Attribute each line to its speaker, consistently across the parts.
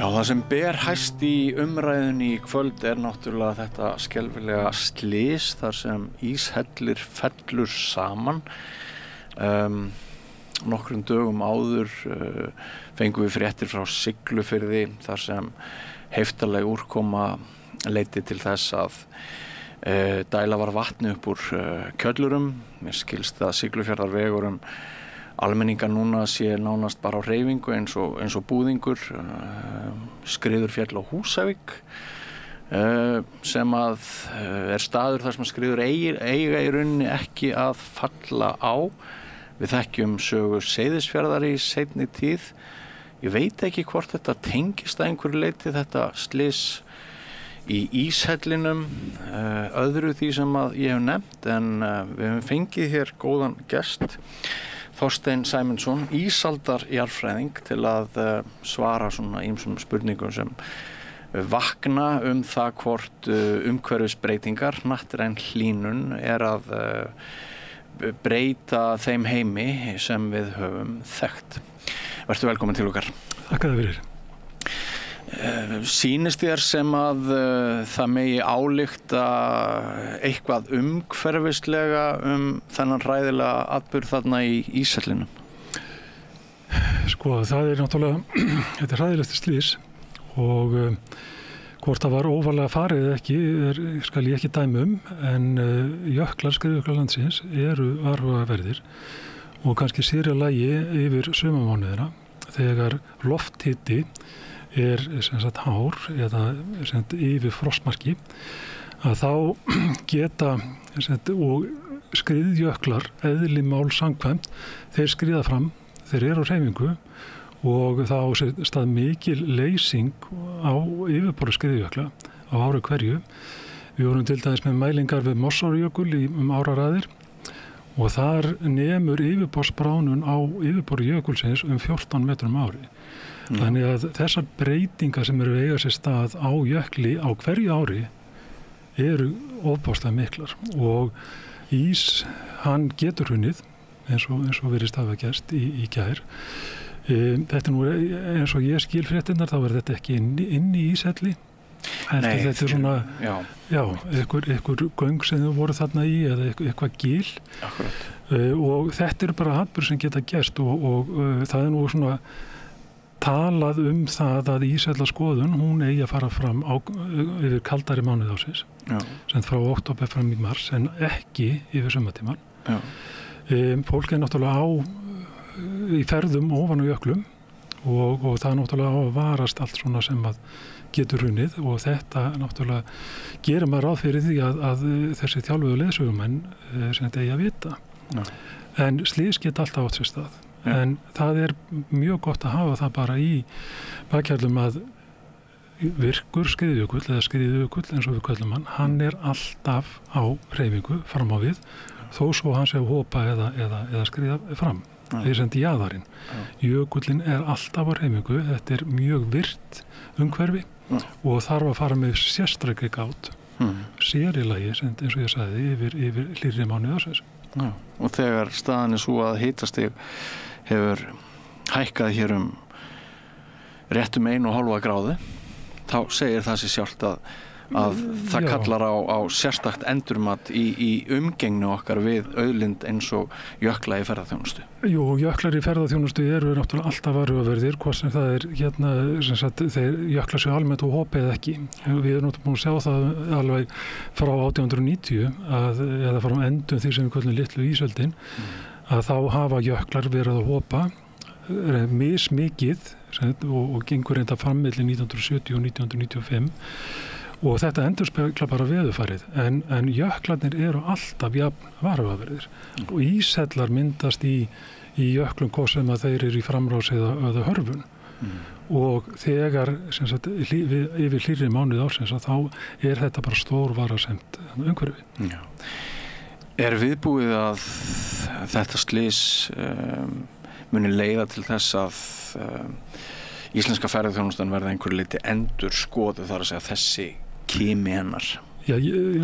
Speaker 1: Já, það sem ber hæst í umræðunni í kvöld náttúrulega þetta skelfilega slys þar sem íshellir fellur saman. Nokkrum dögum áður fengum við fréttir frá Siglufirði þar sem heiftarleg úrkoma leiddi til þess að dæla var vatni upp úr kjöllurum. Mér skilst að Siglufjarðarvegur almenningar núna sé nánast bara á hreyfingu eins og búðingur. Skriður féll á Húsavík sem að staður þar sem skriður eiga í rauninni ekki að falla á. Við þekkjum sögu Seyðisfjarðar í seinni tíð. Ég veit ekki hvort þetta tengist að einhverju leyti þetta slys í íshellinum, öðru því sem að ég hef nefnt, en við höfum fengið hér góðan gest, Þorstein Sæmundsson, ísaldarjarðfræðing, til að svara svona ýmsum spurningum sem vakna það hvort umhverfisbreytingar, hnattræn hlýnun að breyta þeim heimi sem við höfum þekkt. Vertu velkomin til okkar.
Speaker 2: Takk að þið fyrir.
Speaker 1: Sýnist þér sem að það megi álykta eitthvað umhverfislega þennan hræðilega atburð þarna í íshellinum?
Speaker 2: Sko, það náttúrulega, þetta hræðilegt slys og hvort það var óvarlega farið eða ekki skal ég ekki dæma en skriðjöklar landsins eru varhugaverðir og kannski sér í lagi yfir sumarmánuðina þegar lofthiti sem sagt hár eða sem sagt yfir frostmarki að þá geta sem sagt, og skriðjöklar eðli mál samkvæmt þeir skriða fram, þeir eru á hreyfingu og þá stað mikil leysing á yfirborði skriðjökla á ári hverju. Við vorum til dæmis með mælingar við Mosárjökul áraraðir og þar nemur yfirborðsbránun á yfirborði jökulsins 14 metrum ári. Þannig að þessar breytingar sem eru eiga sér stað á jökli á hverju ári eru ofboðslega miklar og ís, hann getur hrunið eins og virðist hafa gerst í gær. Þetta nú eins og ég skil fréttirnar, þá þetta ekki inn í íshelli. Nei, þetta svona, einhver göng sem þau voru þarna í eða eitthvað gil.
Speaker 1: Akkurat.
Speaker 2: Og þetta bara atburðir sem geta gerst og það nú svona talað það að íshellarskoðun, hún eigi að fara fram yfir kaldari mánuði ársins, sem frá október fram í mars, en ekki yfir sumartímann. Fólk náttúrulega í ferðum ofan á jöklum og það náttúrulega á að varast allt svona sem að getur hrunið og þetta náttúrulega gerir maður ráð fyrir því að þessi þjálfuðu leiðsögumenn sem þetta eigi að vita. En slys geta alltaf átt sér stað. En það mjög gott að hafa það bara í bakhjarlum að virkur skriðjökull eða skriðjökull eins og við köllum hann alltaf á hreyfingu fram á við þó svo hann sé að hopa eða skriða fram. Það sendi jaðarinn. Jökullin alltaf á hreyfingu, þetta mjög virt umhverfi og þarf að fara með sérstrækri gát, sér í lagi, eins og ég sagði, yfir hlýrri mánuði ársins.
Speaker 1: Og þegar staðan svo að hitastig hefur hækkað hér rétt 1,5 gráðu, þá segir það sér sjálft að það kallar á sérstakt endurmat í umgengni okkar við auðlind eins og jökla í ferðaþjónustu.
Speaker 2: Jú, jöklar í ferðaþjónustu eru náttúrulega alltaf varhugaverðir, hvort sem það sem sagt, þeir jöklar séu almennt og hopi eða ekki. Við náttúrulega búin að sjá það alveg frá 1890 eða frá endum því sem við köllum litlu ísöldin, að þá hafa jöklar verið að hopa mismikið og gengur reynda fram milli 1970 og 1995 og þetta endurspeglar bara veðurfarið en jöklarnir eru alltaf jafn varhugaverðir og íshellar myndast í jöklum hvort sem að þeir eru í framrás eða hörfun og þegar sem sagt, yfir hlýrri mánuði ársins þá þetta bara stór varasamt umhverfi.
Speaker 1: Viðbúið að þetta slys muni leiða til þess að íslenska ferðaþjónustan verði einhverju leyti endurskoðuð þar að segja þessi kimi hennar?
Speaker 2: Já,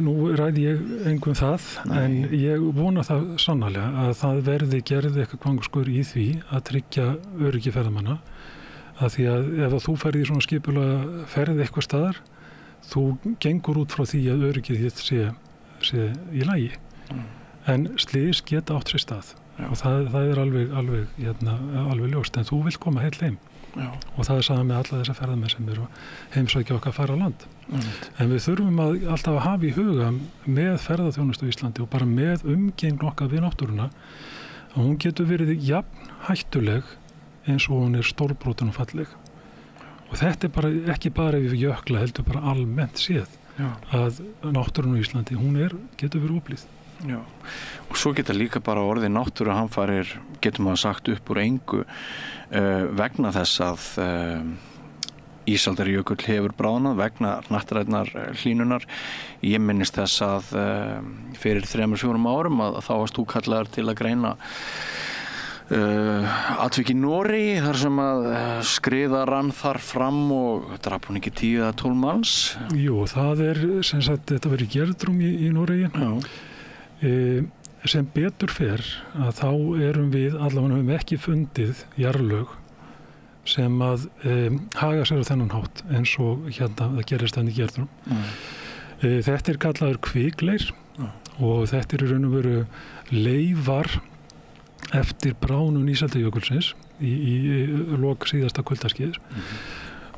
Speaker 2: nú ræði ég engum það, en ég vona það sannarlega að það verði gerði eitthvað kvangurskur í því að tryggja öryggi ferðamanna, að því að ef þú ferð í svona skipulega ferð eitthvað staðar, þú gengur út frá því að öryggið þitt sé í lagi. En slys geta átt sér stað og það er alveg ljóst, en þú vilt koma heil heim. Og það er saman með alla þessa ferðamenn sem eru heimsækja okkar fara land. En við þurfum alltaf að hafa í huga með ferðaþjónustu í Íslandi og bara með umgengni okkar við náttúruna að hún getur verið jafn hættuleg eins og hún er stórbrotin og falleg. Og þetta er bara, ekki bara ef við jökla, heldur bara almennt séð að náttúrun í Íslandi, getur verið óblíð.
Speaker 1: Já, og svo geta líka bara orðið náttúruhamfarir, getur maður sagt, upp úr engu vegna þess að Ísaldarjökull hefur bráðnað vegna hnattrænnar hlýnunar. Ég minnist þess að fyrir 3-4 árum að þá varst þú kallaður til að greina atvik í Noregi þar sem að skriða rann þar fram og drap hún ekki 10 eða 12 manns.
Speaker 2: Jú, það er sem sagt, þetta verið Gjerdrum í Noregi. Sem betur fer að þá erum við allavega höfum ekki fundið jarðlög sem að haga sér á þennan hátt eins og hérna það gerist þannig í Gjerdrum. Þetta er kallaður kvikleir og þetta er í raun og veru leifar eftir bránun Ísaldarjökulsins í lok síðasta kuldaskeiðs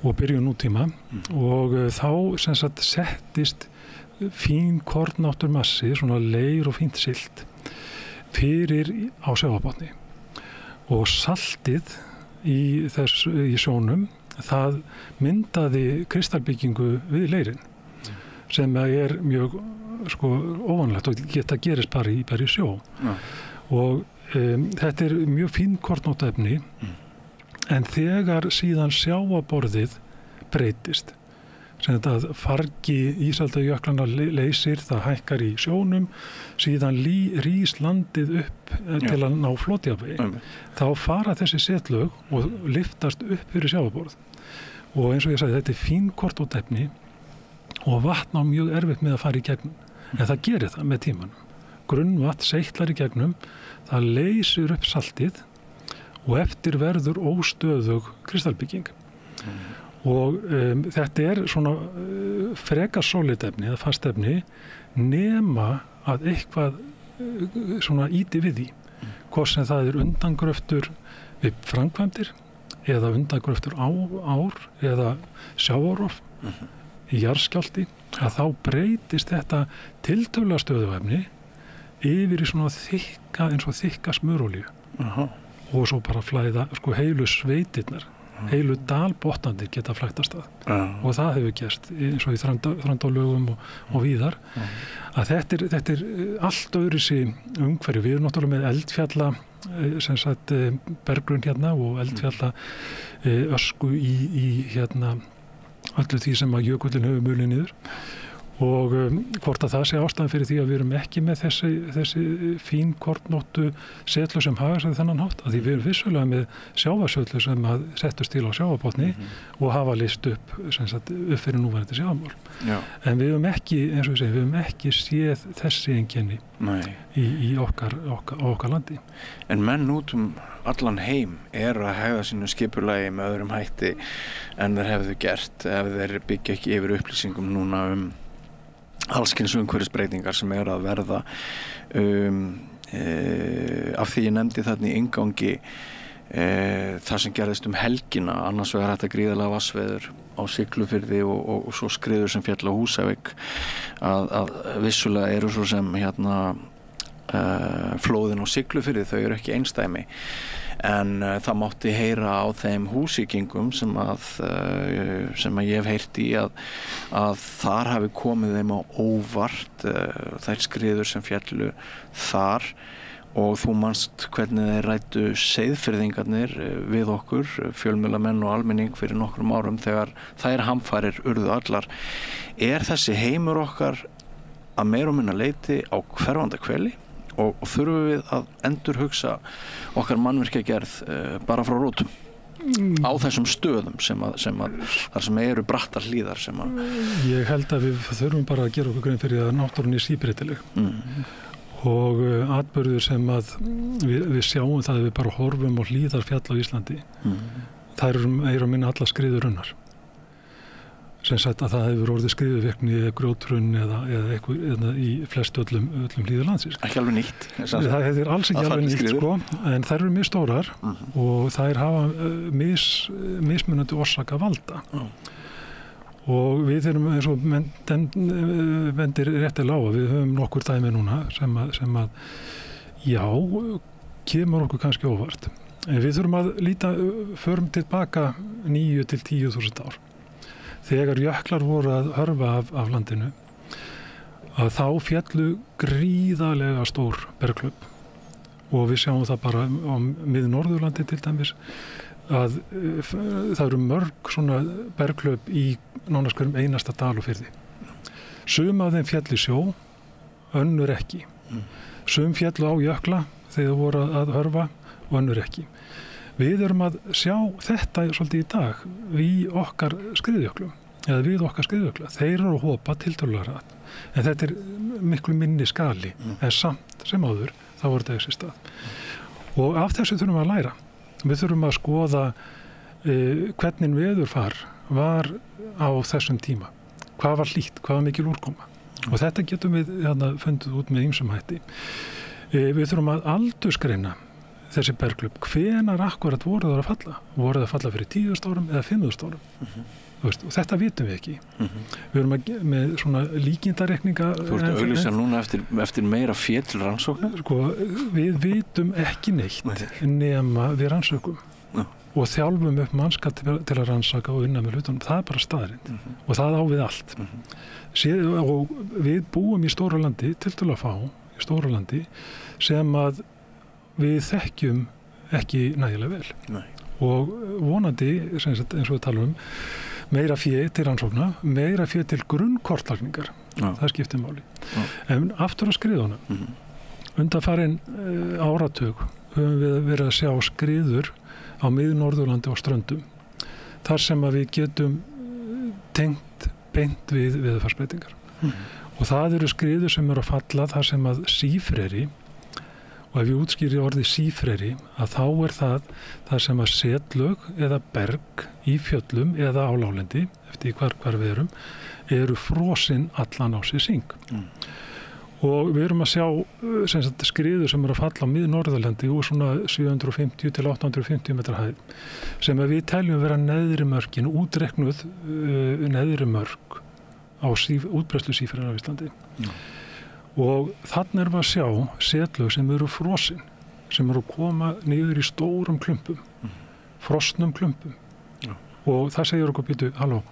Speaker 2: og byrjun nútíma og þá sem sagt settist fín kornátturmassi, svona leir og fínt silt fyrir á sjávarbotni og saltið í sjónum það myndaði kristalbyggingu við leirin sem er mjög óvanlegt og geta gerist bara í sjó og þetta er mjög fín kornóttaefni en þegar síðan sjávarborðið breytist sem að fargi Ísaldarjöklanna leysir, það hækkar í sjónum, síðan rís landið upp til að ná flotjafnvægi. Þá fara þessi setlög og lyftast upp fyrir sjávarborð. Og eins og ég sagði, þetta er fín kornóttaefni og vatn á mjög erfitt með að fara í gegnum. En það gerir það með tímanum. Grunnvatn seytlar í gegnum, það leysir upp saltið og eftir verður óstöðug kristalbygging. Og þetta er svona frekar sólidefni eða fastefni nema að eitthvað svona íti við því. Hvort sem það er undangröftur við framkvæmdir eða undangröftur ár eða sjávarrof í jarðskjálfti að þá breytist þetta tiltölulega stöðuefni yfir í svona þykka smurolíu og svo bara flæða heilu sveitirnar. Heilu dalbotnandir geta flæktast og það hefur gerst eins og í Þrándarlögum og víðar að þetta er allt öðruvísi umhverfi. Við erum náttúrulega með eldfjalla sem sagt berggrunn hérna og eldfjalla ösku í hérna öllu því sem að jökullin hefur mulið niður og hvort að það sé ástæðan fyrir því að við erum ekki með þessi fín kornóttu setlu sem haga sér þennan hátt að því við erum vissulega með sjávarsöllu sem að settust til á sjávarbotni og hafa leyst upp fyrir núverandi sjávarmál. En við höfum ekki, eins og við segjum, við höfum ekki séð þessi einkenni í okkar landi.
Speaker 1: En menn út allan heim eru að hegða sínu skipulagi með öðrum hætti en þeir hefðu gert ef þeir byggja ekki yfir upplýsingum núna allskyns umhverfisbreytingar sem eru að verða af því ég nefndi þarna í inngangi það sem gerðist helgina annars vegar þetta gríðarlega vatnsveður á Siglufirði og svo skriður sem féll á Húsavík að vissulega eru svo sem flóðin á Siglufirði, þau eru ekki einsdæmi en það mátti heyra á þeim húsíkingum sem að ég hef heyrt í að þar hafi komið þeim á óvart þær skriður sem féllu þar og þú manst hvernig þeir ræddu Seyðfirðingarnir við okkur, fjölmiðlamenn og almenning fyrir nokkrum árum þegar þær hamfarir urðu allar. Er þessi heimur okkar að meira og minna leyti á hverfandahveli og þurfum við að endurhugsa okkar mannvirkjagerð bara frá rótum á þessum stöðum þar sem eru brattar hlíðar
Speaker 2: Ég held að við þurfum bara að gera okkur grein fyrir að náttúran er síbreytileg og atburður sem að við sjáum það að við bara horfum á hlíðarfjall á Íslandi þær eru að minna alla skriðurunnar. Sem sagt að það hefur orðið skriðuvirkni eða grjótrunn eða eitthvað í flest öllum hlíðum landsins.
Speaker 1: Ekki alveg nýtt.
Speaker 2: Það hefur alls ekki alveg nýtt, sko, en þær eru mjög stórar og þær hafa mismunandi orsaka valda. Og við erum eins og vendir réttilega á að við höfum nokkur dæmi núna sem að já, kemur okkur kannski óvart. En við þurfum að förum tilbaka 9 til 10.000 ár. Þegar jöklar voru að hörfa af landinu, að þá féllu gríðarlega stór berghlaup og við sjáum það bara á Mið-Norðurlandi til dæmis að það eru mörg svona berghlaup í nánast hverjum einasta dal og firði. Sum af þeim féllu í sjó, önnur ekki. Sum féllu á jökla þegar voru að hörfa og önnur ekki. Við erum að sjá þetta svolítið í dag við okkar skriðjöklum, eða við okkar skriðjökla. Þeir eru að hopa tiltölulega hratt. En þetta er miklu minni skali, en samt sem áður, þá voru þetta þessi stað. Og af þessu þurfum við að læra. Við þurfum að skoða hvernig veðurfar var á þessum tíma. Hvað var hlýtt, hvað var mikil úrkoma. Og þetta getum við fundið út með ýmsum hætti. Við þurfum að aldursgreina þessi berghlaup, hvenær akkurat voru það að falla? Voru það að falla fyrir 10.000 árum eða 5.000 árum? Og þetta vitum við ekki. Við erum með svona líkindareikninga.
Speaker 1: Þú ert að auglýsa núna eftir meira fé til rannsóknar?
Speaker 2: Sko, við vitum ekki neitt nema við rannsökum. Og þjálfum upp mannskap til að rannsaka og vinna með hlutunum. Það er bara staðreynd. Og það á við allt. Og við búum í stóra landi, tiltölulega fá, í stóra landi, sem að við þekkjum ekki nægilega vel.
Speaker 1: Nei.
Speaker 2: Og vonandi, eins og við talum meira fé til rannsókna, meira fé til grunnkortlagningar. Það skiptir máli. En aftur á skriðunum, undanfarin áratug höfum við verið að sjá skriður á Mið-Norðurlandi og Ströndum, þar sem að við getum tengt beint við veðurfarsbreytingar. Og það eru skriður sem eru að falla þar sem að sífreri, og ef ég útskýri orðið sífreri, að þá er það sem að setlög eða berg í fjöllum eða á láglendi, eftir hvar við eru frosin allan á sig syng. Og við erum að sjá skriður sem eru að falla á Mið-Norðurlandi úr svona 750 til 850 metra hæð, sem að við teljum vera neðri mörkin, útreiknuð neðri mörk á útbreiðslu sífrera á Íslandi. Og þannig erum við að sjá setlög sem eru frosin, sem eru að koma niður í stórum klumpum, frosnum klumpum. Og það segir okkur býtu, halló,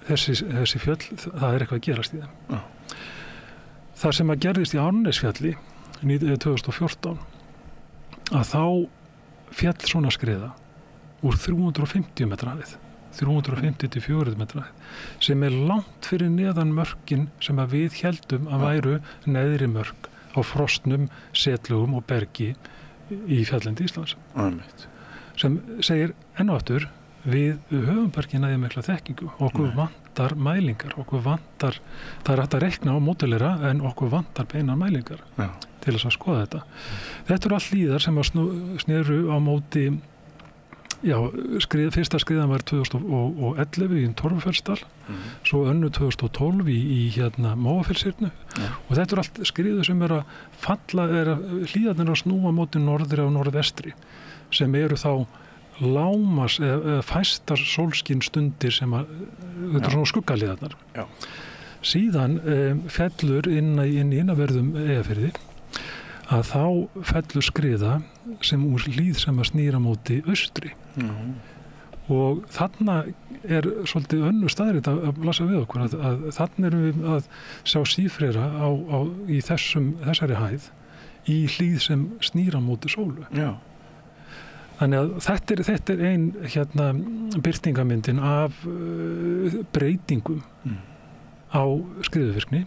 Speaker 2: þessi fjöll, það er eitthvað að gerast í þeim. Það sem að gerðist í Árnesfjalli 2014, að þá fjall svona skriða úr 350 metra hæð, 350 til 400 metra hæð, sem er langt fyrir neðan mörkin sem að við héldum að væru neðri mörk á frostnum, setlugum og bergi í fjalllendi Íslands. Sem segir enn og aftur, við höfum bergi næði mikla þekkingu, okkur vantar mælingar, það er hægt að reikna á mótilera en okkur vantar beinar mælingar til þess að skoða þetta. Þetta eru allt líðar sem að sneru á móti. Fyrsta skriðan var 2011 í Torfafellsdal, svo önnu 2012 í Móafellshrygnu, og þetta eru allt skriður sem er að falla, hlíðarnir að snúa móti norðri og norðvestri, sem eru þá lámas eða fæstar sólskinstundir sem að, þetta er svona skuggalíðarnar. Síðan fellur inn í innanverðum Eyjafirði, að þá fellur skriða sem úr hlíð sem að snýra móti austri. Og þarna er svolítið önnur staðreynd að blasa við okkur, að þarna erum við að sjá sífrera í þessari hæð í hlíð sem snýra móti sólu. Þannig að þetta er ein birtingamyndin af breytingum á skriðuvirkni.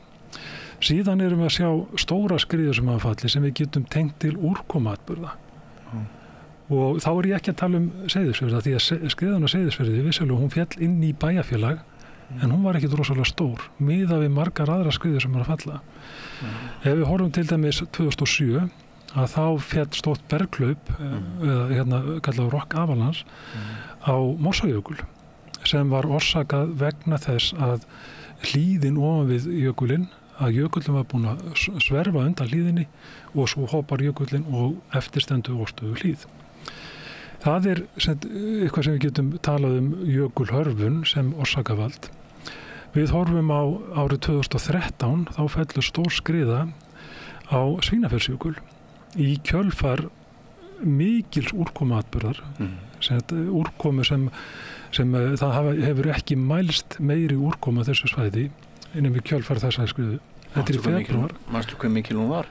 Speaker 2: Síðan erum við að sjá stóra skriður sem hafa fallið sem við getum tengt til úrkomaatburða. Og þá er ég ekki að tala Seyðisfjörð, því að skriðan á Seyðisfjörði, vissulega, hún féll inn í bæjarfélag, en hún var ekki rosalega stór, miðað við margar aðra skriður sem eru að falla. Ef við horfum til dæmis 2007, að þá féll stórt berglaup eða kallað rock avalanche á Mossajökul sem var orsakað vegna þess að hlíðin ofan við jökulinn, að jökullin var búin að sverfa undan hlíðinni og svo hoppar jökullin og eftirstendu óstöðu hlíð. Það eitthvað sem við getum talað jökulhörfun sem orsakavald. Við horfum á árið 2013, þá fellur stór skriða á Svínafellsjökul í kjölfar mikils úrkomuatburðar, úrkomu sem það hefur ekki mælst meiri úrkomu á þessu svæði innan við kjölfar þessari skriðu. Þetta í febrúar.
Speaker 1: Manstu hvað mikil hún var?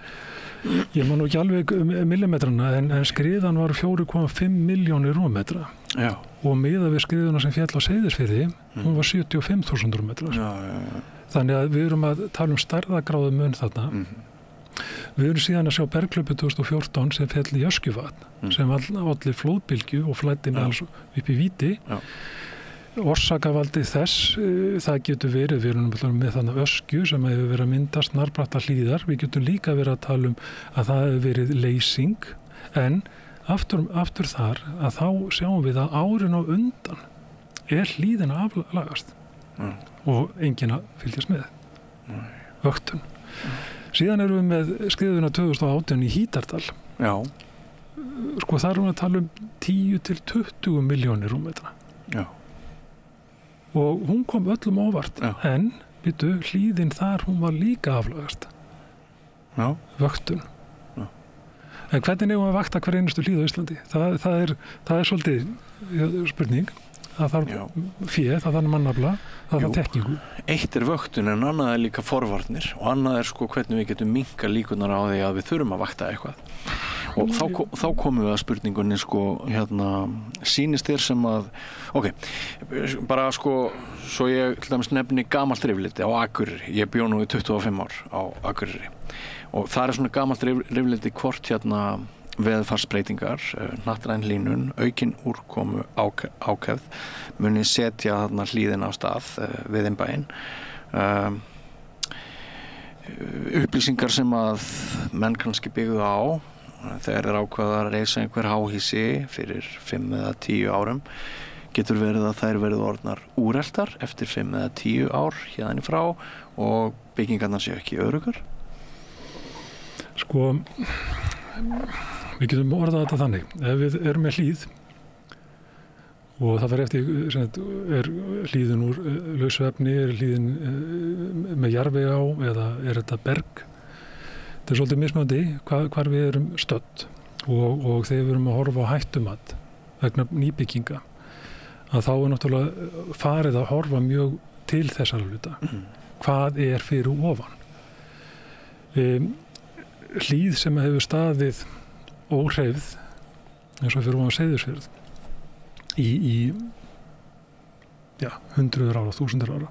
Speaker 2: Ég man nú ekki alveg millimetrana en skriðan var 4,5 milljónir rúmmetra og miðað við skriðuna sem féll á Seyðisfirði, hún var 75.000 rúmmetrar. Þannig að við erum að tala stærðagráðu mun þarna. Við erum síðan að sjá berglaupi 2014 sem féll í Öskjuvatn sem olli flóðbylgju og flæddi með alls upp í Víti. Orsakavaldi þess, það getur verið, við erum með þannig öskju sem hefur verið að myndast snarbrattar hlíðar, við getum líka verið að tala að það hefur verið leysing, en aftur þar að þá sjáum við að árin á undan hlíðin að aflagast og enginn að fylgjast með vöktun. Síðan erum við með skriðuna 2018 í Hítardal. Sko þar erum við að tala 10 til 20 milljónir rúmmetra. Og hún kom öllum óvart, en hlíðin þar, hún var líka aflagast. Vöktun. En hvernig eigum við að vakta hver einustu hlíð á Íslandi? Það er svolítið spurning. Það þarf það þarf mannafla, það þarf þekkingu.
Speaker 1: Eitt vöktun en annað líka forvarnir og annað sko hvernig við getum minnkað líkurnar á því að við þurfum að vakta eitthvað. Og þá komum við að spurningunni sko sýnist þér sem að bara sko svo ég til dæmis nefni gamalt rifrildi á Akureyri. Ég bjó nú í 25 ár á Akureyri og það svona gamalt rifrildi hvort veðurfarsbreytingar, hnattræn hlýnun, aukin úrkomu ákefð muni setja þarna hlíðina á stað við innbæinn. Upplýsingar sem að menn kannski byggðu á þegar ákveða að reisa einhver háhýsi fyrir 5 eða 10 árum getur verið að þær verið orðnar úreltar eftir 5 eða 10 ár hérðan í frá og byggingarnar séu ekki öruggar?
Speaker 2: Sko við getum orðað þetta þannig. Ef við erum með hlíð og það fer eftir er hlíðin úr lausu efni, er hlíðin með jarðveg á eða er þetta berg. Þetta er svolítið mismunandi hvar við erum stödd og þegar við erum að horfa á hættumat vegna nýbygginga að þá er náttúrulega farið að horfa mjög til þessara hluta. Hvað er fyrir ofan? Hlíð sem hefur staðið óhreyfð eins og fyrir ofan Seyðisfjörð í hundruður ára, þúsundur ára.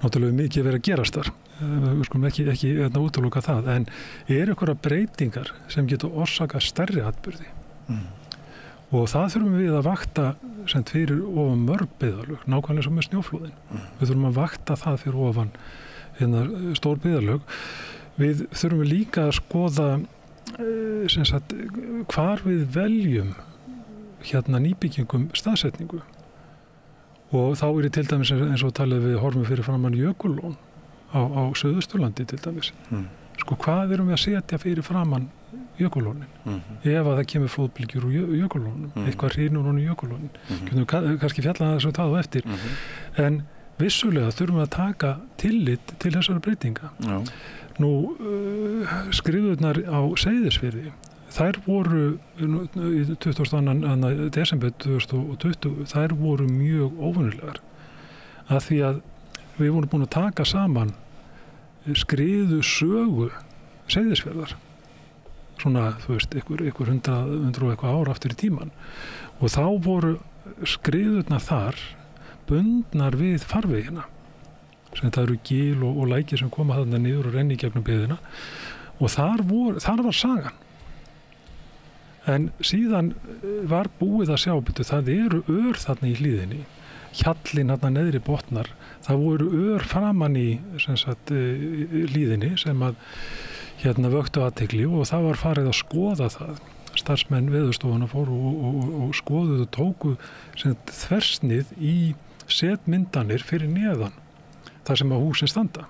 Speaker 2: Náttúrulega mikið verið að gerast þar. Við skulum ekki útiloka það, en er einhverjar breytingar sem getur orsakað stærri atburði. Og það þurfum við að vakta sem fyrir ofan mörg byggðarlög, nákvæmlega sem með snjóflóðin. Við þurfum að vakta það fyrir ofan stór byggðarlög. Við þurfum líka að skoða hvar við veljum nýbyggingum staðsetningu og þá er til dæmis eins og talið við horfum fyrir framan jökullón á Suðausturlandi til dæmis. Sko hvað erum við að setja fyrir framan jökullónin ef að það kemur flóðbylgjur úr jökullónum, eitthvað hrynur úr jökullónin. Getum kannski fjallað þessu það á eftir, en vissulega þurfum við að taka tillit til þessara breytinga. Nú, skriðurnar á Seyðisfirði, þær voru í 22. desember 2020, þær voru mjög óvenjulegar að því að við vorum búin að taka saman skriðu sögu Seyðisfjarðar svona, þú veist, einhver 100 og eitthvað ár aftur í tíman og þá voru skriðurnar þar bundnar við farvegina sem það eru gil og lækir sem koma þarna niður og renni gegnum byggðina og þar var sagan. En síðan var búið að sjá, það eru ör þarna í hlíðinni, hjallinn þarna neðri botnar, það voru ör framan í hlíðinni sem að vöktu athygli og það var farið að skoða það. Starfsmenn Veðurstofuna fóru og skoðuðu og tóku þversnið í setmyndanir fyrir neðan þar sem að húsin standa.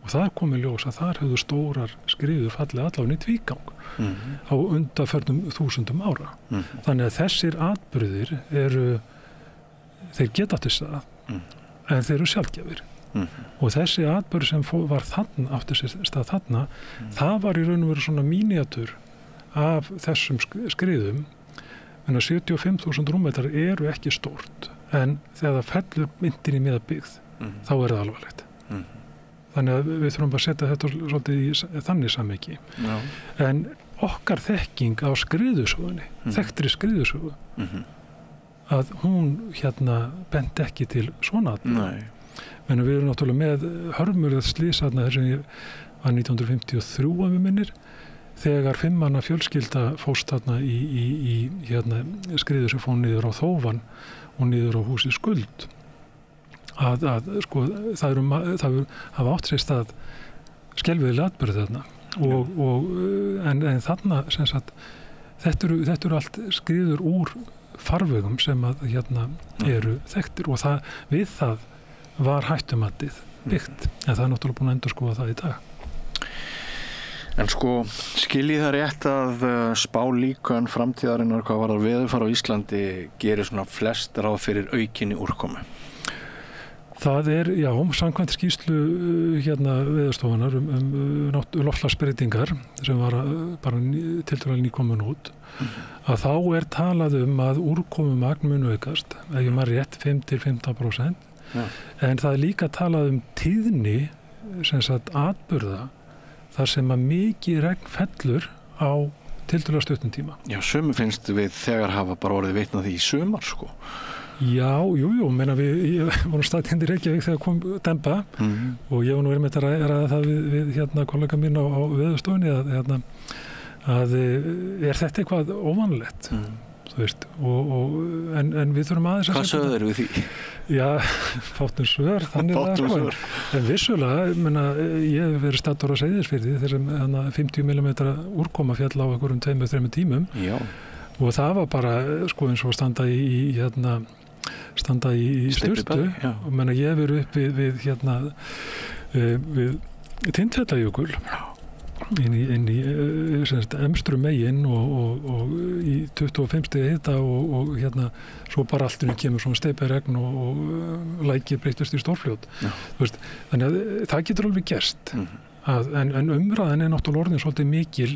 Speaker 2: Og það komið ljós að þar höfðu stórar skriður fallið allavega í tvígang á undanförnum þúsundum ára. Þannig að þessir atburðir þeir geta til stað, en þeir eru sjaldgæfir. Og þessi atburður sem var þarna, átti sér stað þarna, það var í raun og veru svona míníatúr af þessum skriðum. 75.000 rúmmetrar eru ekki stórt, en þegar það fellur myndir í miða byggð, þá það alvarlegt. Þannig að við þurfum að setja þetta svolítið í þannig samhengi. En okkar þekking á skriðusögunni, þekktri skriðusögu, að hún benti ekki til svona atburða. Men við erum náttúrulega með hörmulegt slys þarna sem var 1953 að við minnir, þegar 5 manna fjölskylda fórst þarna í skriður sem fór niður á Þófan og niður á húsi Skuld. Sko, það hafa átt sér stað skelfileg atburð þarna en þarna sem sagt þetta eru allt skriður úr farvegum sem að eru þekktir og við það var hættumatið byggt en það er náttúrulega búin að endurskoða það í dag.
Speaker 1: En sko, skiljið það rétt að spá líkön framtíðarinnar hvað varðar veðurfar á Íslandi gerir svona flest ráð fyrir aukinni úrkomu?
Speaker 2: Það já, samkvæmt skýrslu Veðurstofunnar loftslagsbreytingar sem var bara tiltölulega nýkomin út, að þá talað að úrkomumagn mun aukast, ef ég maður rétt 5-15%, en það líka talað tíðni, sem sagt atburða, þar sem að mikið regn fellur á tiltölulega stuttum tíma. Já,
Speaker 1: sömu finnst við þegar hafa bara orðið vitnað því í sumar, sko.
Speaker 2: Já, meina við vorum staðið í Reykjavík þegar kom demba og ég var nú verið með að ræða það við kollega mín á Veðurstofunni að þetta eitthvað óvanlegt, þú veist, en við þurfum aðeins að
Speaker 1: Hvað sögðu þeir við því?
Speaker 2: Já, fátum svör, þannig en vissulega, ég hef verið staddur á Seyðisfirði þar sem 50 mm úrkoma fjall á einhverjum 2-3 tímum. Já. Og það var bara, sko, eins og standa í sturtu og ég hef verið upp við Tindfjallajökul inn í emstru megin og í 25 stig hita og svo bara allt kemur svona steypiregn og lækir breytast í stórfljót. Þannig að það getur alveg gerst en umræðan náttúrulega orðin svolítið mikil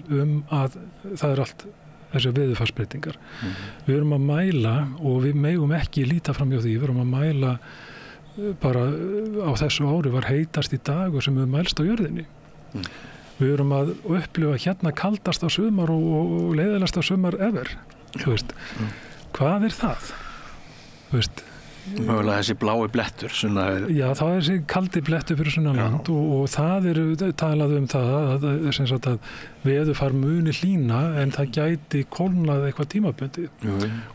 Speaker 2: að það allt þessi veðurfarsbreytingar. Við erum að mæla og við megum ekki líta fram hjá því, við erum að mæla bara á þessu ári var heitast í dagur sem við mælst á jörðinni. Við erum að upplifa kaldast á sumar og leiðilegast á sumar ever. Hvað það?
Speaker 1: Mögulega þessi blái blettur.
Speaker 2: Já, það þessi kaldi blettur fyrir sunnanland og það talað það að veðurfar muni hlýna en það gæti kólnað eitthvað tímabundið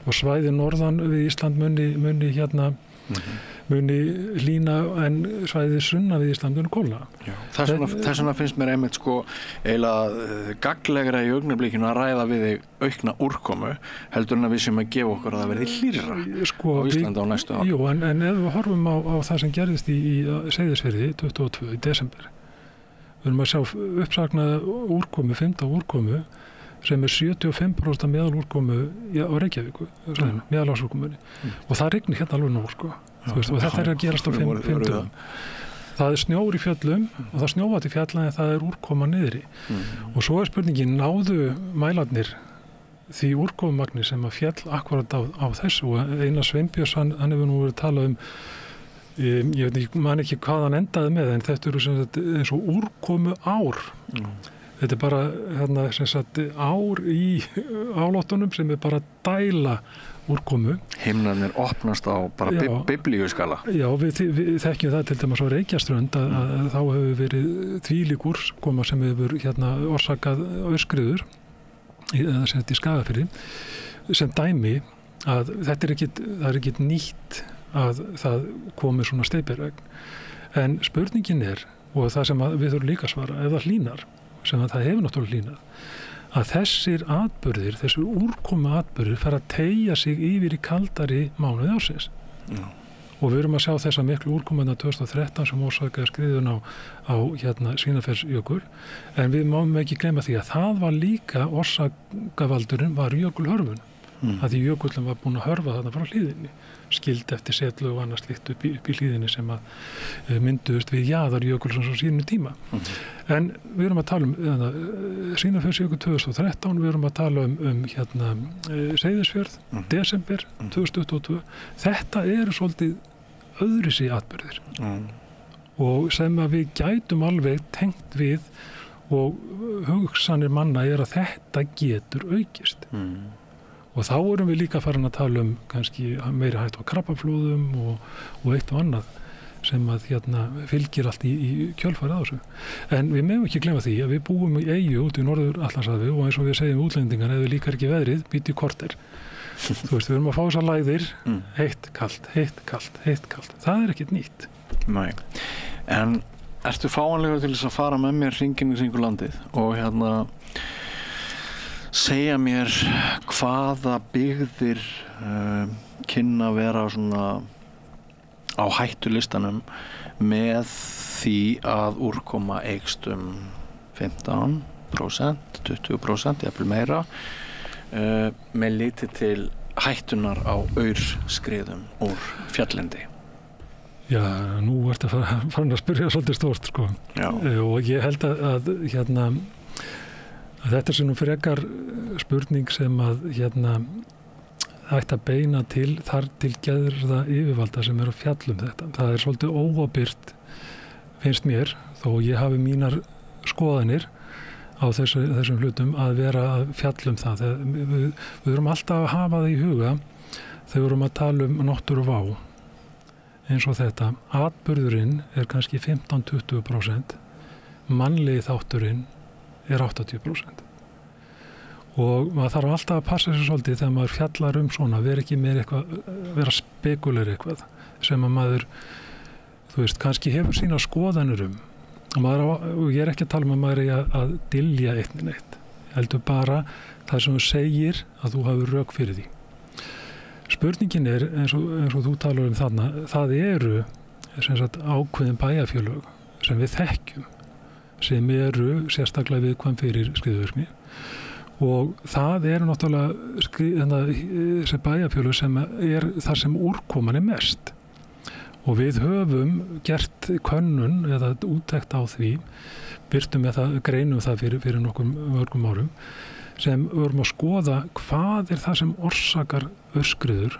Speaker 2: og svæði norðan við Ísland muni hlýna en svæði sunna við Ísland muni kólna. Þess vegna finnst mér einmitt
Speaker 1: eiginlega gagnlegra í augnablikinu að ræða við aukna úrkomu heldur en að við sem að gefa okkur að það verði hlýrra á Íslandi á næstu ári.
Speaker 2: Jú, en ef við horfum á það sem gerðist í Seyðisfirði 22 í desember, við erum að sjá uppsagnaða úrkomu, 5. úrkomu sem 75% meðalúrkomu á Reykjavíku, meðalásúrkomunni og það rignir alveg nóg, sko. Og þetta að gerast á 5 dögum. Það snjór í fjöllum og það snjóvat í fjalla en það úrkoma niðri. Og svo spurningin, náðu mælarnir því úrkomumagni sem að fjall akkurat á þessu og Einar Sveinbjörns, hann hefur nú verið talað ég man ekki hvað hann endaði með en þetta eru eins og úrkomu ár. Þetta bara ár í álóttunum sem bara dæla úrkomu.
Speaker 1: Himnarnir opnast á bara biblíuskala.
Speaker 2: Já, við þekkjum það til dæmis á Reykjaströnd að þá hefur verið þvílík úrkoma sem hefur orsakað aurskriður í Skagafirði sem dæmi að það er ekki nýtt að það komi svona steypiregn. En spurningin og það sem við þurfum líka að svara, ef það hlýnar sem að það hefur náttúrulega hlýnað, að þessir atburðir, þessir úrkomu atburðir fer að teygja sig yfir í kaldari mánuði ársins. Og við erum að sjá þessa miklu úrkomuna 2013 sem orsakaði skriðun á Svínafersjökul, en við máum ekki gleyma því að það var líka orsakavaldurinn var jökulhörfun, að því jökullin var búin að hörfa þarna frá hlíðinni, skild eftir setlu og annað slíkt upp í hlíðinni sem að mynduðust við jaðar jökulsins á sínu tíma. En við erum að tala um Svínafersjökul 2013, við erum að tala um Seyðisfjörð, desember 2022. Þetta eru svolítið öðruvísi atburðir og sem að við gætum alveg tengt við, og hugsanir manna er að þetta getur aukist. Og þá erum við líka farin að tala um kannski meiri hættu á krabbaflóðum og eitt og annað sem að fylgir allt í kjölfarið á þessu. En við megum ekki glemma því að við búum í eyju út í Norður-Atlantshafi og eins og við segjum útlendingar, ef við líkar ekki veðrið, býti korter. Þú veist, við erum að fá þessar lægðir, heitt, kalt, heitt, kalt, heitt, kalt. Það er ekkert nýtt.
Speaker 1: Nei. En ertu fáanlegur til þess að fara með mér hringinn í kringum landið og segja mér hvaða byggðir kynna að vera svona á hættulistanum með því að úrkoma eykst 15%, 20%, jafnvel meira, með liti til hættunar á aurskriðum úr fjalllendi?
Speaker 2: Já, nú ertu farin að spyrja svolítið stórt, sko. Og ég held að þetta er svona frekar spurning sem að ætti að beina til þar til geðra yfirvalda sem að fjalla þetta. Það er svolítið óábyrgt, finnst mér, þó ég hafi mínar skoðanir á þessum hlutum, að vera að fjalla það. Við erum alltaf að hafa það í huga þegar við erum að tala um náttúruvá eins og þetta. Atburðurinn er kannski 15-20%, mannlegi þátturinn er 80%. Og maður þarf alltaf að passa sér svolítið þegar maður fjallar svona, vera ekki með eitthvað, vera spekulir eitthvað sem að maður, þú veist, kannski hefur sína skoðanir og ég er ekki að tala um að maður er að dylja eitt neitt. Ég heldur bara það sem þú segir að þú hafur rök fyrir því. Spurningin er, eins og þú talar um þarna, það eru sem sagt ákveðin bæjarfélög sem við þekkjum, sem eru sérstaklega viðkvæm fyrir skriðvirkni, og það eru náttúrulega þessi bæjarfélög sem er þar sem úrkoman er mest. Og við höfum gert könnun eða úttekt á því, birtum með það, greinum það fyrir mörgum árum, sem vorum að skoða hvað er það sem orsakar aurskriður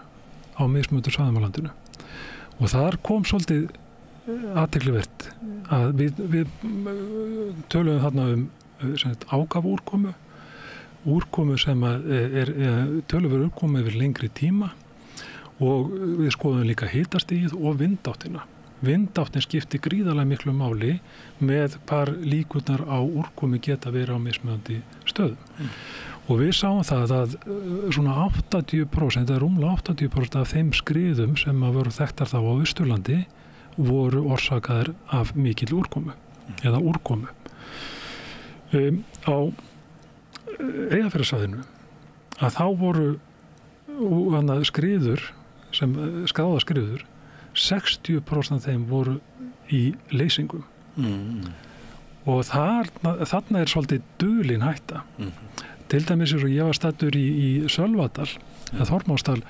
Speaker 2: á mismunandi svæðum á landinu. Og þar kom svolítið athyglivert að við töluðum þarna ágaf úrkomu sem er töluverð úrkomu yfir lengri tíma, og við skoðum líka hitastigið og vindáttina. Vindáttin skipti gríðarlega miklu máli með hvar líkurnar á úrkomu geta verið á mismunandi stöðum. Og við sáum það að svona 80%, eða rúmlega 80% af þeim skriðum sem að voru þekktar þá á Austurlandi voru orsakaðir af mikill úrkomu eða úrkomu. Á Eyjafjarðarsvæðinu að þá voru skriður, sem skráða skriður, 60% af þeim voru í leysingum. Og þarna er svolítið dulin hætta. Til dæmis eins og ég var staddur í Sölvadal eða Þormósdal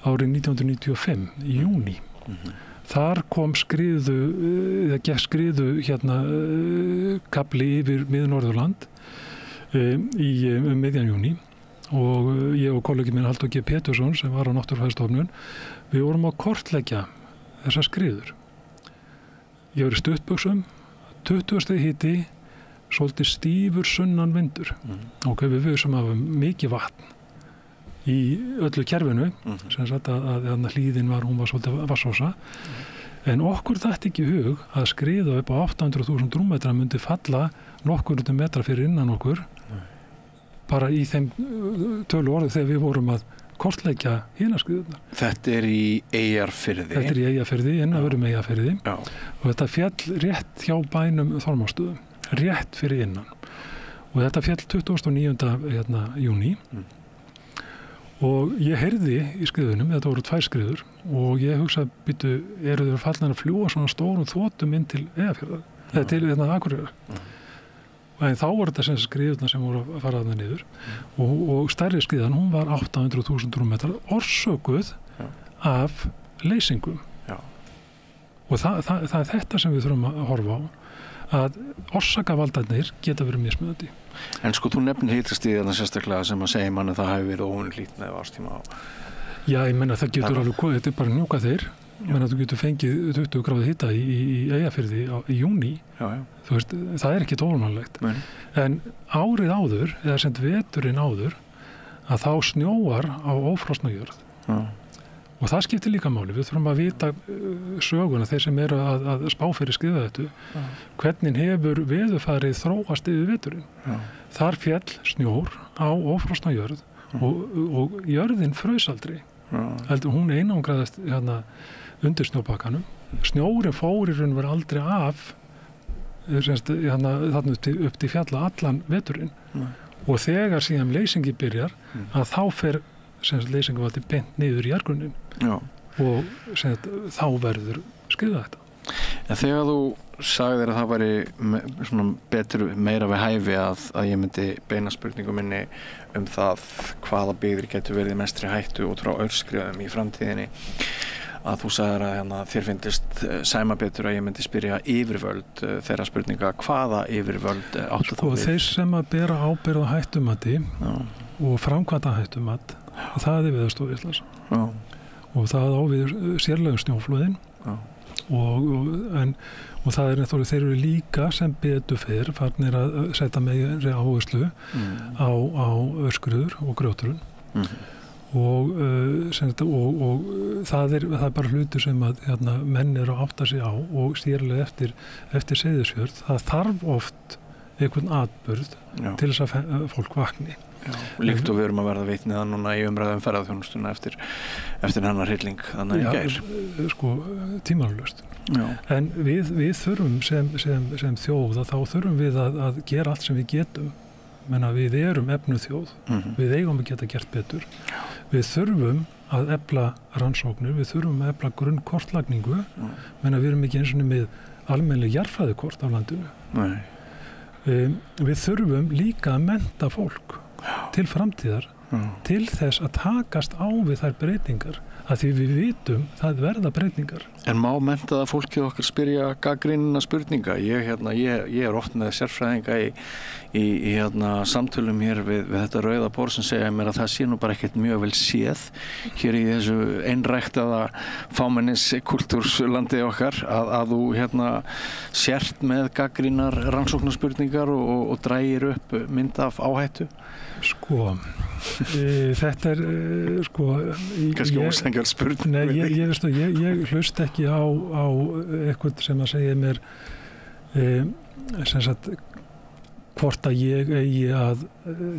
Speaker 2: árið 1995 í júní. Þar kom skriðu kafli yfir Mið-Norðurland í miðjan júní, og ég og kollegi minn Halldór G. Pétursson sem var á Náttúrufræðistofnun, við vorum að kortleggja þessar skriður. Ég var í stuttbuxum, 20 stig hiti, svolítið stífur sunnan vindur, og við sem hafa mikið vatn í öllu kerfinu, sem sagt að hlíðin hún var svolítið vassósa, en okkur þætti ekki í hug að skriða upp á 800.000 rúmmetra myndi falla nokkur metra fyrir innan okkur, bara í þeim tölu orðu þegar við vorum að kortleggja hinaskriðurnar.
Speaker 1: Þetta er í Eyjafirði?
Speaker 2: Þetta er í Eyjafirði, innanverðum Eyjafirði, og þetta fjall rétt hjá bænum Þormóðsstöðum, rétt fyrir innan. og þetta fjall 29. Júní og ég heyrði í skriðunum, þetta voru 2 skriður og ég hugsaði, býtu, eru þeir fallan að fljúga svona stórum þotum inn til Eyjafjarðar, eða til Akureyrar. En þá voru þetta sem skriðurnar sem voru að fara þarna niður og stærri skriðan, hún var 800.000 rúmmetrar, orsökuð af leysingum.
Speaker 1: Já.
Speaker 2: Og það er þetta sem við þurfum að horfa á, að orsakavaldarnir geta verið mismunandi.
Speaker 1: En sko, þú nefnir hitastigið sérstaklega sem að segja manni það hafi verið óvenjulítið með ástíma á.
Speaker 2: Já, ég menna það getur alveg, þetta er bara njúka þeir, menna þú getur fengið 20 gráði hita í Eyjafirði í júní.
Speaker 1: Já.
Speaker 2: Þú veist, það er ekki óvanalegt. En árið áður, eða sem veturinn áður, að þá snjóar á ófrosna jörð.
Speaker 1: Já.
Speaker 2: Og það skiptir líka máli. Við þurfum að vita söguna, þeir sem eru að spá fyrir skriðaðettu, hvernig hefur veðurfarið þróast yfir veturinn.
Speaker 1: Já.
Speaker 2: Þar féll snjór á ófrosna jörð og jörðin fraus aldrei. Heldur hún einangraðist undir snjópakkanum. Snjórin fór í raun var aldrei af þarna upp til fjalla allan veturinn. Og þegar síðan leysingi byrjar, að þá fer leysingavaldi bent niður í jarðgrunninn.
Speaker 1: Já.
Speaker 2: Og þá verður skriða þetta.
Speaker 1: En þegar þú sagðir að það væri svona betur meira við hæfi að ég myndi beina spurningum minni það hvaða byggðir getur verið í mestri hættu út frá aurskriðum í framtíðinni, að þú sagðir að þér finnist sæma betur að ég myndi spyrja yfirvöld þeirra spurninga, hvaða yfirvöld áttu þá við? Þeir
Speaker 2: sem að bera ábyrgð á hættumati og framkvæmda hættumat, það er Veðurstofa Íslands.
Speaker 1: Já.
Speaker 2: Og það á við sérlegum snjóflóðin og það er náttúrulega, þeir eru líka sem betur fyrr farnir að setja meiri áherslu á öskruður og grjóturun og það er bara hlutur sem að menn eru að átta sig á og sérlega eftir Seyðisfjörð, það þarf oft einhvern atburð til þess að fólk vakni. Já, líkt og við erum að verða vitni það núna í umræðum ferðarþjónustuna eftir hennar hrylling þannig í gær. Sko, tímalust. En við þurfum sem þjóð að þá þurfum við að gera allt sem við getum. Menna, við erum efnuð þjóð, við eigum að geta gert betur. Við þurfum að efla rannsóknir, við þurfum að efla grunnkortlagningu, menna við erum ekki eins og með almennileg jarðfræðikort af landinu. Nei. Við þurfum líka að mennta fólk til framtíðar til þess að takast á við þær breytingar, að því við vitum það verða breytingar. En má mennta það fólkið okkar spyrja gagnrýninna spurninga? Ég er oft með sérfræðinga í samtölum hér við þetta rauða borð sem segja mér að það sé nú bara ekkert mjög vel séð hér í þessu einræktaða fámennis kultúrslandi okkar að þú sért með gagnrýnar rannsóknarspurningar og drægir upp mynd af áhættu. Sko, þetta er kannski ósengjald spurning. Nei, ég hlust ekki á eitthvað sem að segja mér sem sagt hvort að ég eigi að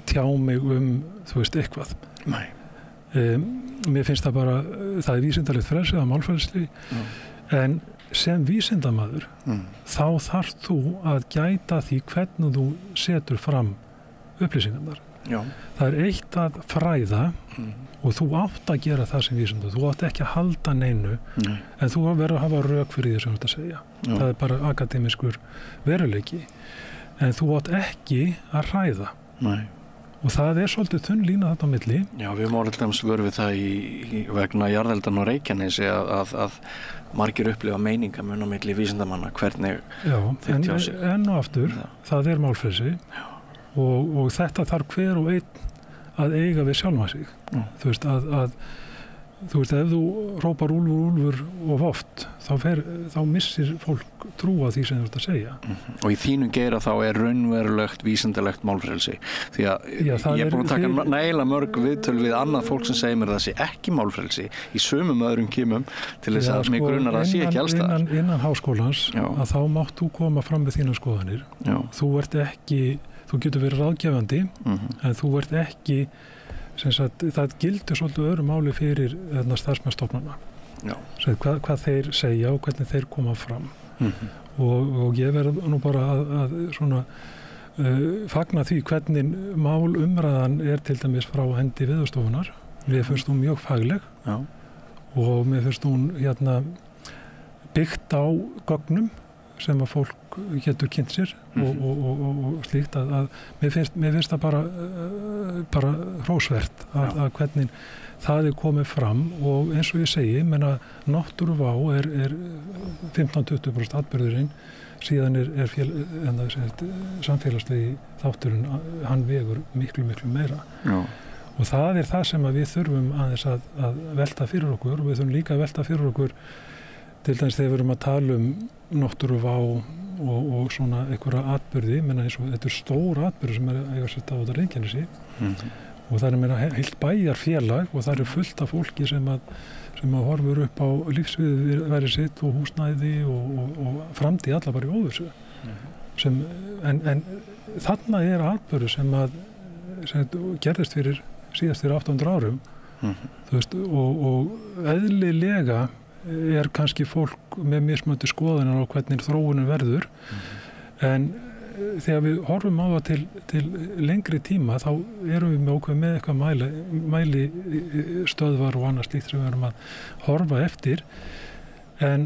Speaker 2: tjá mig þú veist, eitthvað. Nei. Mér finnst það bara, það er vísindalegt frelsi að málfrelsi, en sem vísindamaður þá þarft þú að gæta því hvernig þú setur fram upplýsingarnar. Já. Það er eitt að fræða og þú átt að gera það sem vísindamaður. Þú átt ekki að halda neinu, en þú verður að hafa rök fyrir því sem þú ert að segja. Já. Það er bara akademiskur veruleiki. En þú átt ekki að hræða. Nei. Og það er svolítið þunn lína þetta á milli. Já, við málum svör við það vegna jarðeldan og Reykjanesi að margir upplifa meiningamun á milli vísindamanna hvernig þeir tjá sig. Enn og aftur, það er málfrelsi og þetta þarf hver og einn að eiga við sjálfan sig. Þú veist, þú veist, ef þú hrópar úlfur of oft, þá missir fólk trú á því sem þú ert að segja. Og í þínum geira þá er raunverulegt vísindalegt málfrelsi. Því að ég er búin að taka nægilega mörg viðtöl við annað fólk sem segir mér að það sé ekki málfrelsi í sumum öðrum kímum til þess að mig grunar að það sé ekki alls staðar. Innan háskólans, að þá mátt þú koma fram með þínar skoðanir. Þú getur verið ráðgefandi, en þú ert ekki það gildir svolítið öðru máli fyrir starfsmannstofnana. Hvað þeir segja og hvernig þeir koma fram. Og ég verð nú bara að svona fagna því hvernig málumræðan til dæmis frá hendi Veðurstofunnar. Mér finnst hún mjög fagleg og mér finnst hún byggt á gögnum sem að fólk getur kynnt sér og slíkt að mér finnst það bara hrósvert að hvernig það komið fram og eins og ég segi, náttúruvá er 15-20% atburðurinn, síðan samfélagslegi þátturinn, hann vegur miklu meira. Já. Og það það sem við þurfum aðeins að velta fyrir okkur og við þurfum líka að velta fyrir okkur til dæmis þegar við erum að tala náttúruvá og svona einhverja atburði, eins og þetta stór atburður sem eiga sér stað á þetta Reykjanesi og það heilt bæjarfélag og það fullt af fólki sem að horfur upp á lífsviðurværi sitt og húsnæði og framtíð alla bara í óvissu. En þarna atburður sem gerðist síðast fyrir 800 árum þú veist, og eðlilega kannski fólk með mismunandi skoðanir á hvernig þróunin verður en þegar við horfum á það til lengri tíma þá erum við með eitthvað mæli stöðvar og annað slíkt sem við erum að horfa eftir en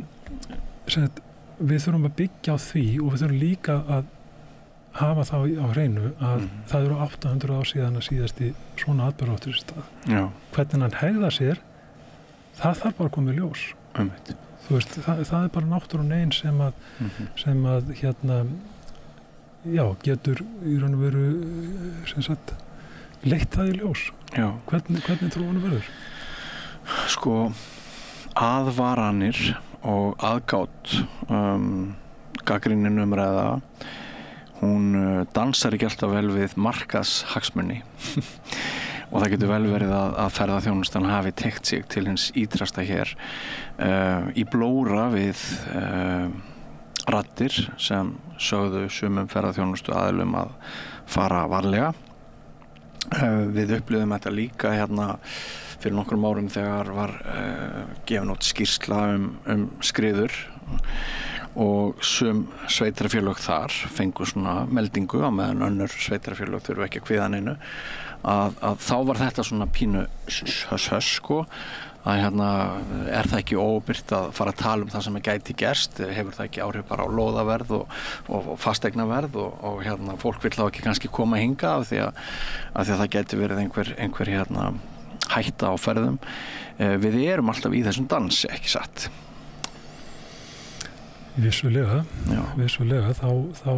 Speaker 2: við þurfum að byggja á því og við þurfum líka að hafa það á hreinu að það eru 800 ár síðan að síðasti svona atburður átti sér stað. Já. Hvernig hann hegðar sér, það þarf bara að koma í ljós. Þú veist, það bara náttúran einn sem að getur í raun og veru leitt það í ljós. Já. Hvernig þróunin verður?
Speaker 1: Sko, aðvaranir og aðgát gagnrýnin umræða hún dansar ekki alltaf vel við markaðshagsmuni og það getur vel verið að ferðaþjónustan hafi teygt sig til hins ítrasta hér í blóra við raddir sem sögðu sumum ferðaþjónustu aðilum að fara varlega. Við upplifðum þetta líka fyrir nokkrum árum þegar var gefin út skýrsla skriður og sum sveitarfélög þar fengu svona meldingu á meðan önnur sveitarfélög þurfu ekki að kvíða neinu að þá var þetta svona pínu sko að það ekki óbyrgt að fara að tala það sem gæti gerst, hefur það ekki áhrif bara á lóðaverð og fasteignaverð og fólk vill þá ekki kannski koma hingað af því að það gæti verið einhver hætta á ferðum. Við erum alltaf í þessum dansi, ekki satt?
Speaker 2: Vissulega þá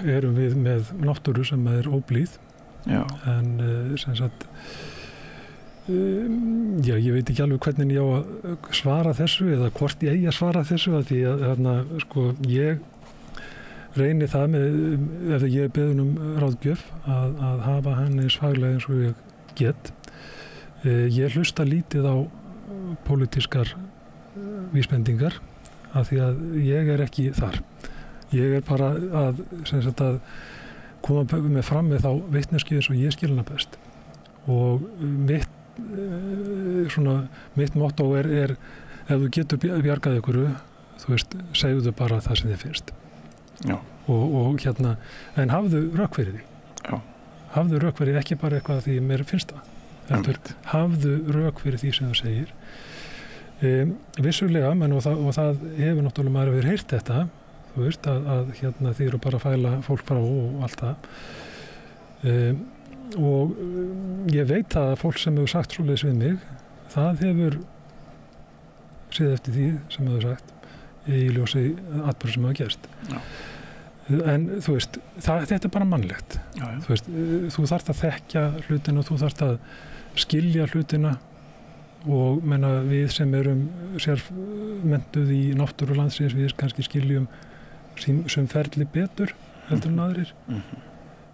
Speaker 2: erum við með náttúru sem óblíð. Já. En ég veit ekki alveg hvernig ég á að svara þessu eða hvort ég eigi að svara þessu að því að ég reyni það ef ég beðin ráðgjöf að hafa hann eins faglega eins og ég get. Ég hlusta lítið á pólitískar vísbendingar af því að ég ekki þar. Ég bara að koma með fram með þá vitneskju eins og ég skil hana best. Og mitt motto er ef þú getur bjargað ykkur, þú veist, segðu bara það sem þið finnst. Já. Og en hafðu rök fyrir því. Já. Hafðu rök fyrir ekki bara eitthvað því mér finnst það. Hafðu rök fyrir því sem þú segir. Vissulega, og það hefur náttúrulega maður verið heyrt þetta, þú veist, að þið eru bara að fæla fólk frá og allt það. Og ég veit að fólk sem hefur sagt svoleiðis við mig, það hefur séð eftir því sem hefur sagt í ljósi atburðar sem hafa gerst. Já. En þú veist, þetta bara mannlegt. Já. Þú veist, þú þarft að þekkja hlutina og þú þarft að skilja hlutina og við sem erum sérmenntuð í náttúru landsins, við kannski skiljum sem ferli betur heldur en aðrir.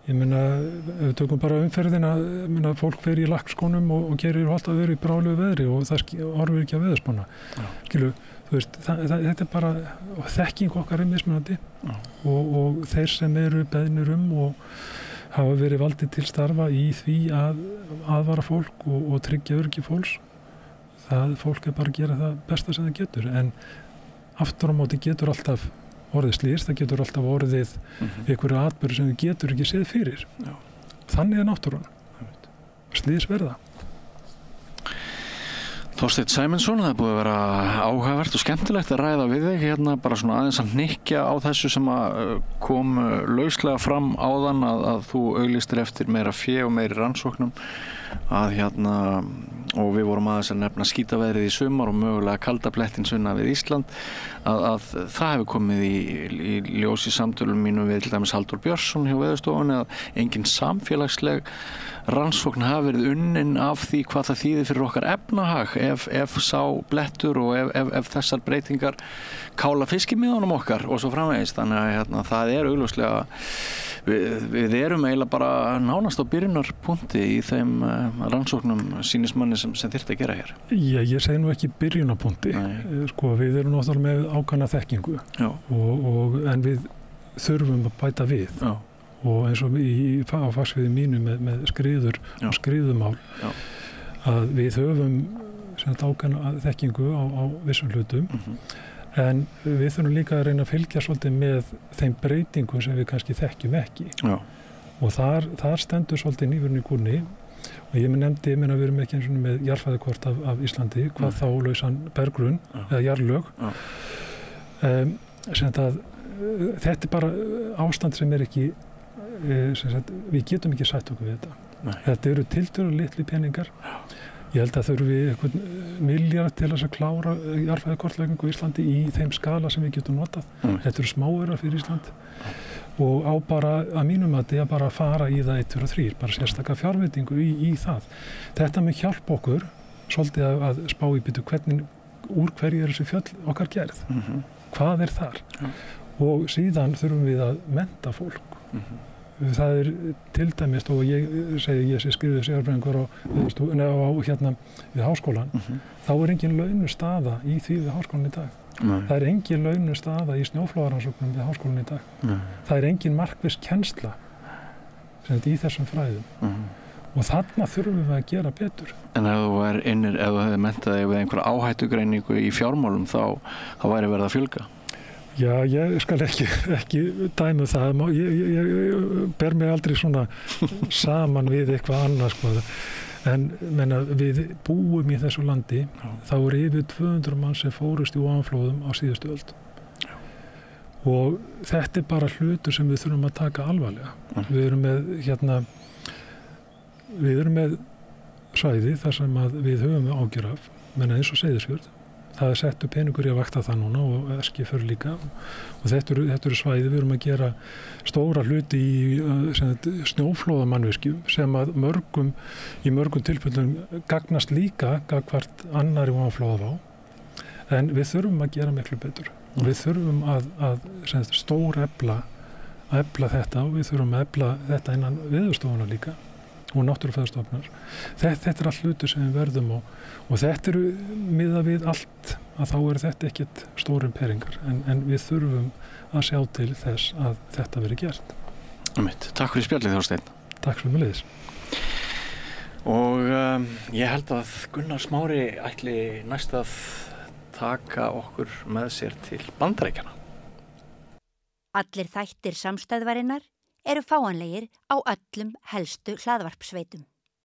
Speaker 2: Ég ef við tökum bara umferðina, fólk fer í lakkskónum og gerir alltaf verið í brálegu veðri og það horfir ekki að veðurspána. Skilu, þú veist, þetta bara þekking okkar mismunandi og þeir sem eru beðnir og hafa verið valdið til starfa í því að aðvara fólk og tryggja öryggi fólks. Það fólk bara að gera það besta sem það getur en aftur á móti getur alltaf orðið slys, það getur alltaf orðið einhverju atburður sem þú getur ekki séð fyrir. Já. Þannig náttúran. Slys verða.
Speaker 1: Þorsteinn Sæmundsson, það búið að vera áhugavert og skemmtilegt að ræða við þig hérna, bara svona aðeins að hnykkja á þessu sem að kom lauslega fram áðan að þú auglýstir eftir meira fé og meiri rannsóknum að hérna, og við vorum aðeins að nefna skítaveðrið í sumar og mögulega kaldablettin sunna við Ísland, að það hefur komið í ljós í samtölum mínu við til dæmis Halldór Björnsson hjá Veðurstofunni að engin samfélagsleg rannsókn hafi verið unnin af því hvað það þýðir fyrir okkar efnahag ef sá blettur og ef þessar breytingar kála fiskimiðunum okkar og svo framvegis. Þannig að hérna, það augljóslega við erum eiginlega bara nánast á byrjunarpunkti í þeim rannsóknum sýnismanni sem þyrfti að gera hér. Já,
Speaker 2: ég segi nú ekki byrjunarpunkti. Sko, við erum náttúrulega með ákveðna þekkingu en við þurfum að bæta við. Já. Og eins og á fagsviði mínu með skriður og skriðumál að við höfum ákveðna þekkingu á vissum hlutum en við þurfum líka að reyna að fylgja svolítið með þeim breytingum sem við kannski þekkjum ekki. Já. Og þar stendur svolítið nýfurinn í kúrni og ég nefndi að við erum ekki eins og með jarðfræðikort af Íslandi, hvað þá lausan berggrunn eða jarðlög. Þetta bara ástand sem ekki við getum ekki sætt okkur við þetta. Nei. Þetta eru tiltölulega litli peningar. Ég held að þurfi einhvern milljarð til þess að klára jarðfræðikortlagningu í Íslandi í þeim skala sem við getum notað. Þetta eru smáaurar fyrir Ísland og á bara að mínum mati að bara fara í það 1, 2 og 3, bara sérstaka fjárveitingu í það. Þetta með hjálp okkur svolítið að spá í bíddu úr hverju þessi fjöll okkar gerð. Hvað þar? Og síðan þurfum við að mennta fólk. Það til dæmis og ég sé skrifið sérfræðingur við háskólan, þá engin launustaða í því við háskólan í dag. Nei. Það engin launustaða í snjóflóðarannsóknum við háskólan í dag. Nei. Það engin markviss kennsla í þessum fræðum. Og þarna þurfum við að gera betur.
Speaker 1: En ef þú hefði menntað þig við einhverja áhættugreiningu í fjármálum þá væri verið að fjölga?
Speaker 2: Já, ég skal ekki dæma það. Ég ber mig aldrei svona saman við eitthvað annað, sko. En við búum í þessu landi, þá yfir 200 mann sem fórust í ofanflóðum á síðustu öld. Og þetta bara hlutur sem við þurfum að taka alvarlega. Við erum með svæði þar sem við höfum ágjur af, eins og Seyðisfjörð. Það settur peningur í að vakta það núna og Eskifjörð líka og þetta eru svæði við erum að gera stóra hluti í snjóflóðamannvirkjum sem að í mörgum tilfellum gagnast líka gagnvart annarri ofanflóðavá en við þurfum að gera miklu betur og við þurfum að stórefla þetta og við þurfum að efla þetta innan Veðurstofuna líka og Náttúrufræðistofnunar. Þetta allt hlutur sem við verðum og þetta eru miðað við allt að þá þetta ekkert stórum peningar en við þurfum að sjá til þess að þetta veri gert.
Speaker 1: Takk fyrir spjallið, Þorsteinn.
Speaker 2: Takk sömuleiðis.
Speaker 1: Og ég held að Gunnar Smári ætli næst að taka okkur með sér til Bandaríkjanna.
Speaker 3: Allir þættir samstæðvarinnar eru fáanlegir á öllum helstu hlaðvarpsveitum.